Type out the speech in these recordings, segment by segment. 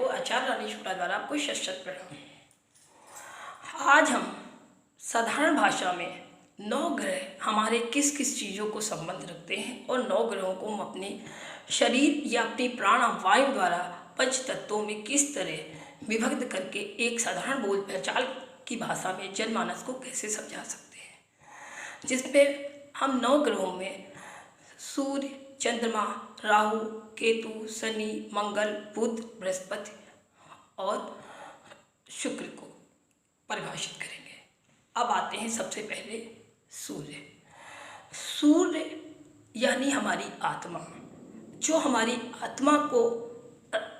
को आचार्य रानी शुक्ला द्वारा आपको शत शत प्रणाम। आज हम साधारण भाषा में 9 ग्रह हमारे किस किस चीज़ों को संबंध रखते हैं और 9 ग्रहों को हम अपने शरीर या अपनी प्राण वायु द्वारा पंच तत्वों में किस तरह विभक्त करके एक साधारण बोल पहचान की भाषा में जनमानस को कैसे समझा सकते हैं, जिसमें हम 9 ग्रहों में सूर्य, चंद्रमा, राहु, केतु, शनि, मंगल, बुध, बृहस्पति और शुक्र को परिभाषित करेंगे। अब आते हैं सबसे पहले सूर्य। सूर्य यानी हमारी आत्मा, जो हमारी आत्मा को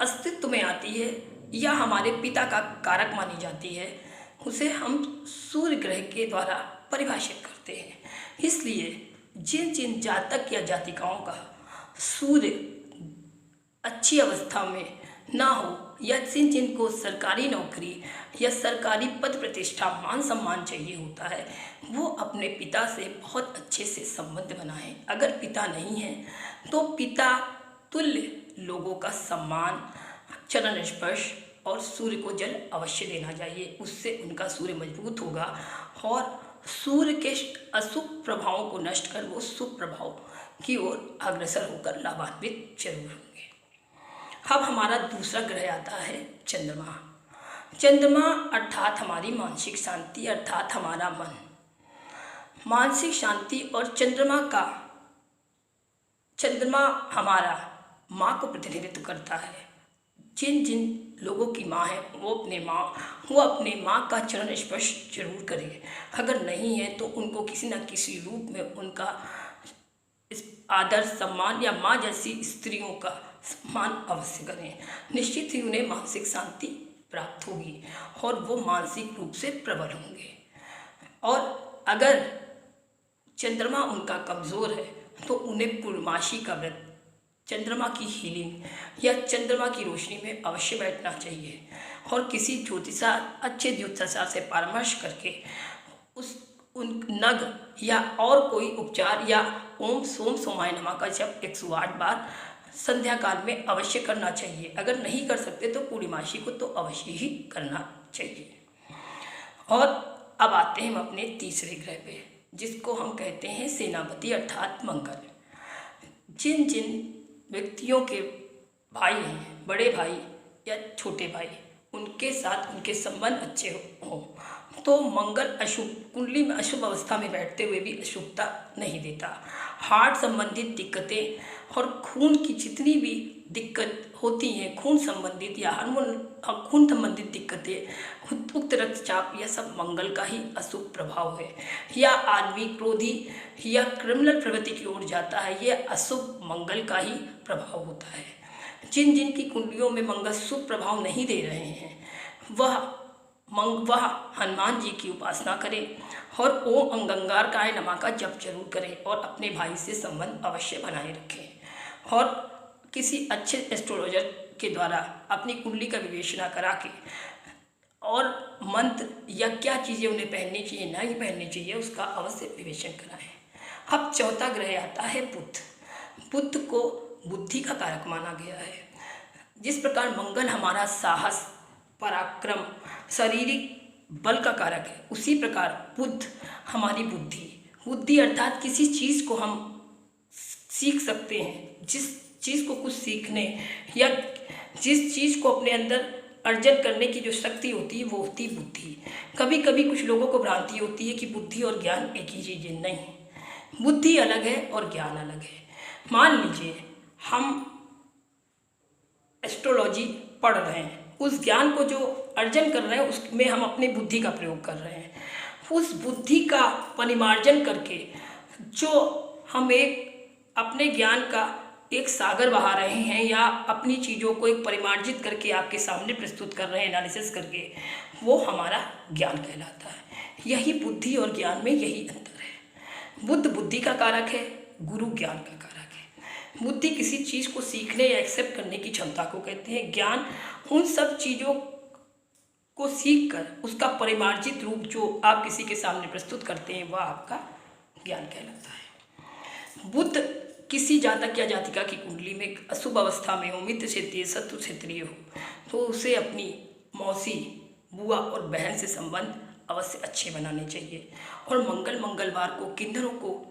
अस्तित्व में आती है या हमारे पिता का कारक मानी जाती है, उसे हम सूर्य ग्रह के द्वारा परिभाषित करते हैं। इसलिए जिन जिन जातक या जातिकाओं का सूर्य अच्छी अवस्था में ना हो या जिन जिनको सरकारी नौकरी या सरकारी पद प्रतिष्ठा मान सम्मान चाहिए होता है, वो अपने पिता से बहुत अच्छे से संबंध बनाएं। अगर पिता नहीं है तो पिता तुल्य लोगों का सम्मान, चरण स्पर्श और सूर्य को जल अवश्य देना चाहिए। उससे उनका सूर्य मजबूत होगा और सूर्य के अशुभ प्रभावों को नष्ट कर वो शुभ प्रभाव की ओर अग्रसर होकर लाभान्वित जरूर होंगे। अब हमारा दूसरा ग्रह आता है चंद्रमा। चंद्रमा अर्थात हमारी मानसिक शांति, अर्थात हमारा मन, मानसिक शांति। और चंद्रमा हमारा माँ को प्रतिनिधित्व करता है। जिन जिन लोगों की माँ है वो अपने माँ का चरण स्पर्श जरूर करें। अगर नहीं है तो उनको किसी न किसी रूप में उनका आदर सम्मान या माँ जैसी स्त्रियों का सम्मान अवश्य करें। निश्चित ही उन्हें मानसिक शांति प्राप्त होगी और वो मानसिक रूप से प्रबल होंगे। और अगर चंद्रमा उनका कमज़ोर है तो उन्हें पूर्णमासी का व्रत, चंद्रमा की हीलिंग या चंद्रमा की रोशनी में अवश्य बैठना चाहिए और किसी अच्छे ज्योतिषाचार्य से परामर्श करके उन नग या और कोई उपचार या ओम सोम सोमाय नमः का जप 108 बार संध्या काल में अवश्य करना चाहिए। अगर नहीं कर सकते तो पूर्णिमासी को तो अवश्य ही करना चाहिए। और अब आते हैं हम अपने तीसरे ग्रह पे, जिसको हम कहते हैं सेनापति अर्थात मंगल। जिन जिन व्यक्तियों के भाई हैं, बड़े भाई या छोटे भाई, उनके साथ उनके संबंध अच्छे हों तो मंगल अशुभ कुंडली में अशुभ अवस्था में बैठते हुए भी अशुभता नहीं देता। हार्ट संबंधित दिक्कतें और खून की जितनी भी दिक्कत होती हैं, खून संबंधित या हार्मोन खून संबंधित दिक्कतें, उक्त रक्तचाप, यह सब मंगल का ही अशुभ प्रभाव है। या आदमी क्रोधी या क्रिमिनल प्रवृत्ति की ओर जाता है, यह अशुभ मंगल का ही प्रभाव होता है। जिन जिन की कुंडलियों में मंगल शुभ प्रभाव नहीं दे रहे हैं वह हनुमान जी की उपासना करें और ओम अंगारकाय नमः का जप जरूर करें और अपने भाई से संबंध अवश्य बनाए रखें। और किसी अच्छे एस्ट्रोलॉजर के द्वारा अपनी कुंडली का विवेचना करा के और मंत्र या क्या चीज़ें उन्हें पहननी चाहिए नहीं पहननी चाहिए उसका अवश्य विवेचन कराएं। अब चौथा ग्रह आता है बुध। बुध को बुद्धि का कारक माना गया है। जिस प्रकार मंगल हमारा साहस, पराक्रम, शारीरिक बल का कारक है, उसी प्रकार बुध हमारी बुद्धि अर्थात किसी चीज़ को हम सीख सकते हैं, जिस चीज़ को कुछ सीखने या जिस चीज़ को अपने अंदर अर्जन करने की जो शक्ति होती है वो होती है बुद्धि। कभी कभी कुछ लोगों को भ्रांति होती है कि बुद्धि और ज्ञान एक ही चीज़ है। नहीं, बुद्धि अलग है और ज्ञान अलग है। मान लीजिए हम एस्ट्रोलॉजी पढ़ रहे हैं, उस ज्ञान को जो अर्जन कर रहे हैं उसमें हम अपनी बुद्धि का प्रयोग कर रहे हैं। उस बुद्धि का परिमार्जन करके जो हम एक अपने ज्ञान का एक सागर बहा रहे हैं या अपनी चीज़ों को एक परिमार्जित करके आपके सामने प्रस्तुत कर रहे हैं एनालिसिस करके, वो हमारा ज्ञान कहलाता है। यही बुद्धि और ज्ञान में यही अंतर है। बुद्ध बुद्धि का कारक है, गुरु ज्ञान का कारक है। बुद्धि किसी चीज़ को सीखने या एक्सेप्ट करने की क्षमता को कहते हैं। ज्ञान उन सब चीज़ों को सीख कर उसका परिमार्जित रूप जो आप किसी के सामने प्रस्तुत करते हैं वह आपका ज्ञान कहलाता है। बुद्ध किसी जातक या जातिका की कुंडली में अशुभ अवस्था में हो, मित्र क्षेत्रीय, शत्रु क्षेत्रीय हो, तो उसे अपनी मौसी, बुआ और बहन से संबंध अवश्य अच्छे बनाने चाहिए। और मंगलवार को किन्नरों को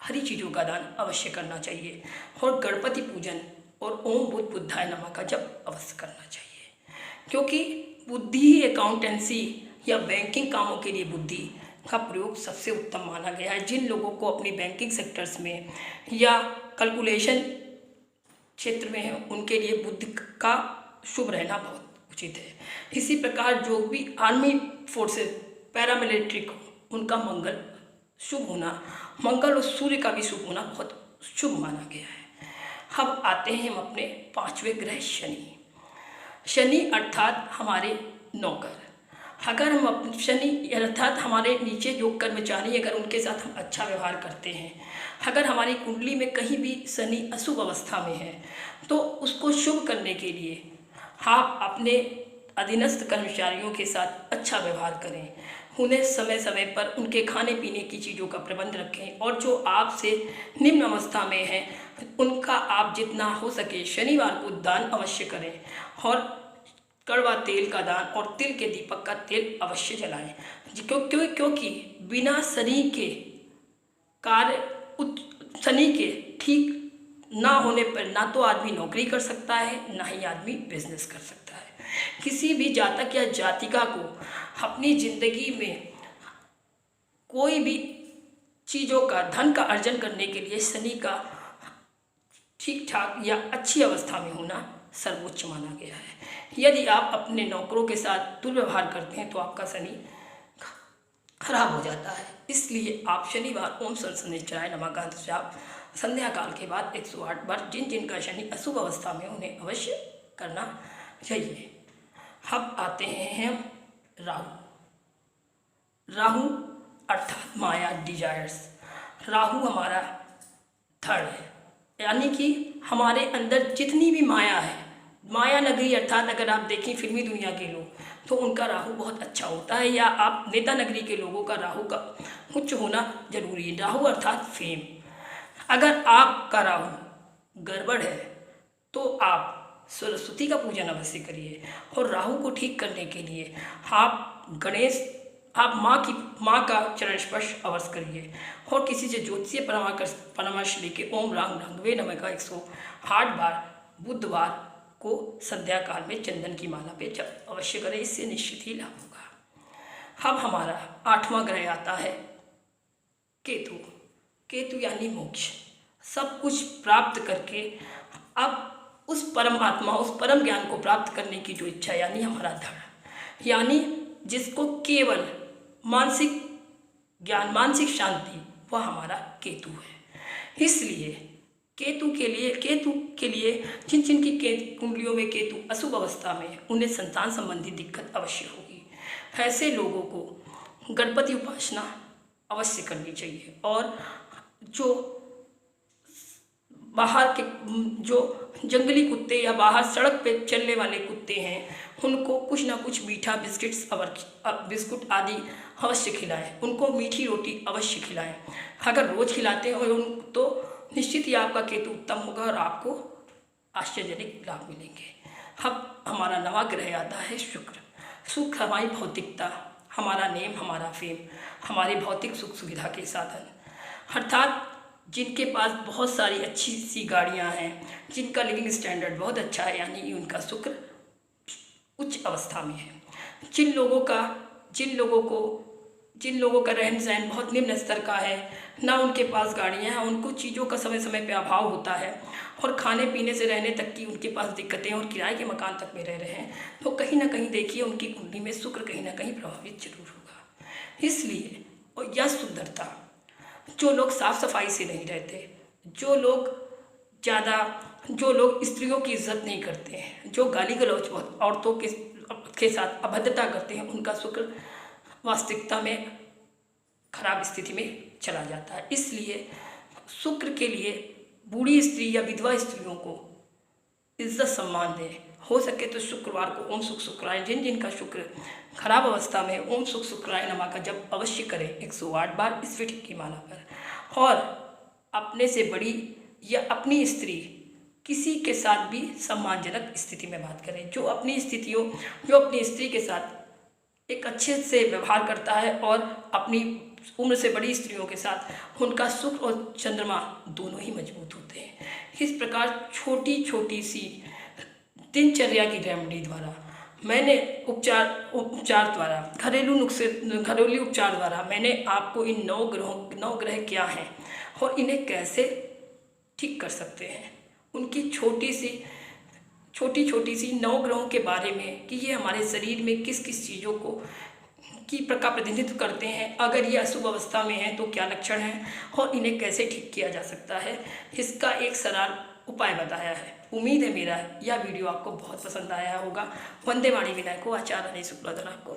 हरी चीज़ों का दान अवश्य करना चाहिए। और गणपति पूजन और ओम बुद्ध बुद्धाय नमः का जप अवश्य करना चाहिए, क्योंकि बुद्धि ही अकाउंटेंसी या बैंकिंग कामों के लिए बुद्धि का प्रयोग सबसे उत्तम माना गया है। जिन लोगों को अपनी बैंकिंग सेक्टर्स में या कैलकुलेशन क्षेत्र में है, उनके लिए बुद्ध का शुभ रहना बहुत उचित है। इसी प्रकार जो भी आर्मी फोर्सेस, पैरामिलिट्री को, उनका मंगल शुभ होना, मंगल और सूर्य का भी शुभ होना बहुत शुभ माना गया है। अब आते हैं हम अपने पांचवें ग्रह शनि। शनि अर्थात हमारे नौकर। अगर हम शनि अर्थात हमारे नीचे जो कर्मचारी, अगर उनके साथ हम अच्छा व्यवहार करते हैं, अगर हमारी कुंडली में कहीं भी शनि अशुभ अवस्था में है, तो उसको शुभ करने के लिए आप अपने अधीनस्थ कर्मचारियों के साथ अच्छा व्यवहार करें, उन्हें समय समय पर उनके खाने पीने की चीज़ों का प्रबंध रखें, और जो आपसे निम्न अवस्था में हैं उनका आप जितना हो सके शनिवार को दान अवश्य करें। और कड़वा तेल का दान और तिल के दीपक का तेल अवश्य जलाएं, क्योंकि बिना शनि के शनि के ठीक ना होने पर ना तो आदमी नौकरी कर सकता है, ना ही आदमी बिजनेस कर सकता है। किसी भी जातक या जातिका को अपनी जिंदगी में कोई भी चीज़ों का, धन का अर्जन करने के लिए शनि का ठीक ठाक या अच्छी अवस्था में होना सर्वोच्च माना गया है। यदि आप अपने नौकरों के साथ दुर्व्यवहार करते हैं तो आपका शनि खराब हो जाता है। इसलिए आप शनिवार ओम शनिश्चराय नमः का जाप संध्या काल के बाद 108 बार जिन जिन का शनि अशुभ अवस्था में उन्हें अवश्य करना चाहिए। अब आते हैं हम राहु अर्थात माया, डिजायर्स। राहु हमारा थर्ड है, यानी कि हमारे अंदर जितनी भी माया है, माया नगरी अर्थात अगर आप देखें फिल्मी दुनिया के लोग, तो उनका राहु बहुत अच्छा होता है, या आप नेता नगरी के लोगों का राहु का उच्च होना जरूरी है। राहु अर्थात फेम। अगर आपका राहु गड़बड़ है तो आप सरस्वती का पूजन अवश्य करिए। और राहु को ठीक करने के लिए आप माँ का चरण स्पर्श अवश्य करिए। और किसी से ज्योतिषीय परामर्श लेके ओम राम रंगवे नमः का 108 बार बुधवार को संध्या काल में चंदन की माला पे जप अवश्य करें, इससे निश्चित ही लाभ होगा। अब हमारा 8वां ग्रह आता है केतु। केतु यानी मोक्ष। सब कुछ प्राप्त करके अब उस परमात्मा, उस परम ज्ञान को प्राप्त करने की जो इच्छा, यानी हमारा धड़, यानी जिसको केवल मानसिक ज्ञान, मानसिक शांति, वह हमारा केतु है। इसलिए केतु के लिए जिन जिन की कुंडलियों में केतु अशुभ अवस्था में, उन्हें संतान संबंधी दिक्कत अवश्य होगी। ऐसे लोगों को गणपति उपासना अवश्य करनी चाहिए। और जो बाहर के जो जंगली कुत्ते या बाहर सड़क पे चलने वाले कुत्ते हैं, उनको कुछ ना कुछ मीठा बिस्कुट आदि अवश्य खिलाएं, उनको मीठी रोटी अवश्य खिलाएं। अगर रोज खिलाते हो तो निश्चित ही आपका केतु उत्तम होगा और आपको आश्चर्यजनक लाभ मिलेंगे। अब हमारा 9वां ग्रह आता है शुक्र। सुख हमारी भौतिकता, हमारा नेम, हमारा फेम, हमारे भौतिक सुख सुविधा के साधन, अर्थात जिनके पास बहुत सारी अच्छी सी गाड़ियां हैं, जिनका लिविंग स्टैंडर्ड बहुत अच्छा है, यानी उनका शुक्र उच्च अवस्था में है। जिन लोगों का रहन सहन बहुत निम्न स्तर का है, ना उनके पास गाड़ियां हैं, उनको चीज़ों का समय समय पे अभाव होता है, और खाने पीने से रहने तक की उनके पास दिक्कतें, और किराए के मकान तक में रह रहे हैं, तो कहीं ना कहीं देखिए उनकी कुंडली में शुक्र कहीं ना कहीं प्रभावित जरूर होगा। इसलिए और यह सुंदरता, जो लोग साफ सफाई से नहीं रहते, जो लोग स्त्रियों की इज्जत नहीं करते हैं, जो गाली गलौज औरतों के साथ अभद्रता करते हैं, उनका शुक्र वास्तविकता में खराब स्थिति में चला जाता है। इसलिए शुक्र के लिए बूढ़ी स्त्री या विधवा स्त्रियों को इज्जत सम्मान दें। हो सके तो शुक्रवार को ओम सुख शुक्राय, जिन जिन का शुक्र खराब अवस्था में, ओम सुख शुक्राय नमः का जप अवश्य करें 108 बार इस विधि की माला पर। और अपने से बड़ी या अपनी स्त्री किसी के साथ भी सम्मानजनक स्थिति में बात करें। जो अपनी स्त्री के साथ एक अच्छे से व्यवहार करता है और अपनी उम्र से बड़ी स्त्रियों के साथ उनका सुख और चंद्रमा दोनों ही मजबूत होते हैं। इस प्रकार छोटी छोटी सी दिनचर्या की रेमेडी द्वारा मैंने उपचार द्वारा घरेलू उपचार द्वारा मैंने आपको इन 9 ग्रह क्या हैं और इन्हें कैसे ठीक कर सकते हैं, उनकी छोटी छोटी सी 9 ग्रहों के बारे में कि ये हमारे शरीर में किस किस चीज़ों को की प्रकार प्रतिनिधित्व करते हैं, अगर ये अशुभ अवस्था में है तो क्या लक्षण हैं और इन्हें कैसे ठीक किया जा सकता है, इसका एक सरल उपाय बताया है। उम्मीद है मेरा यह वीडियो आपको बहुत पसंद आया होगा। वंदे वाणी विनायको आचार्य शुक्लाधर आपको